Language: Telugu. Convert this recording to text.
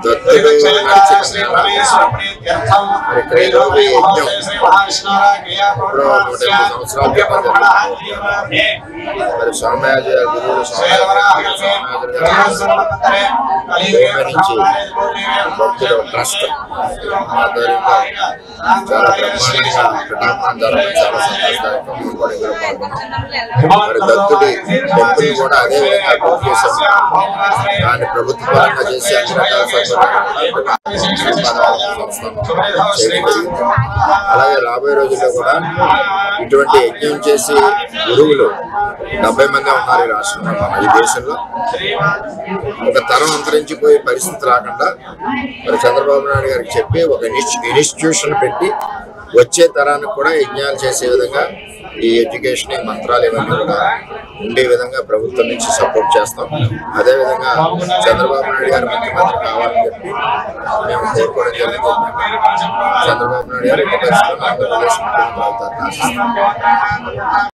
దత్తుడు నడిచిన మరి ఇక్కడ యజ్ఞం ఇప్పుడు 150 సంవత్సరాల క్రితం మరి స్వామియాజ గురువులు నుంచి భక్తులు ట్రస్ట్ ఆధ్వర్యంలో చాలా బ్రహ్మాండంగా పిఠాపురం జరగడం చాలా సంతోషదాయకం. మరి దత్తుడి టెంపుల్ కూడా అదే విధంగా పూర్తి చేశాం. దాన్ని ప్రభుత్వ పరంగా చేసి అన్ని అలాగే రాబోయే రోజుల్లో కూడా ఇటువంటి యజ్ఞం చేసి గురువులు 70 మంది ఉన్నారు ఈ రాష్ట్రంలో, ఈ దేశంలో. ఒక తరం అంతరించిపోయే పరిస్థితి రాకుండా మరి చంద్రబాబు నాయుడు గారికి చెప్పి ఒక ఇన్స్టిట్యూషన్ పెట్టి వచ్చే తరానికి కూడా యజ్ఞాలు చేసే విధంగా ఈ ఎడ్యుకేషన్ మంత్రాలు ఇవన్నీ కూడా ఉండే విధంగా ప్రభుత్వం నుంచి సపోర్ట్ చేస్తాం. అదేవిధంగా చంద్రబాబు నాయుడు గారు ముఖ్యమంత్రి కావాలని చెప్పి మేము కోరుకోవడం జరుగుతుంది. చంద్రబాబు నాయుడు గారు ఆంధ్రప్రదేశ్ ముఖ్యమంత్రి అవుతారని ఆశిస్తున్నాం.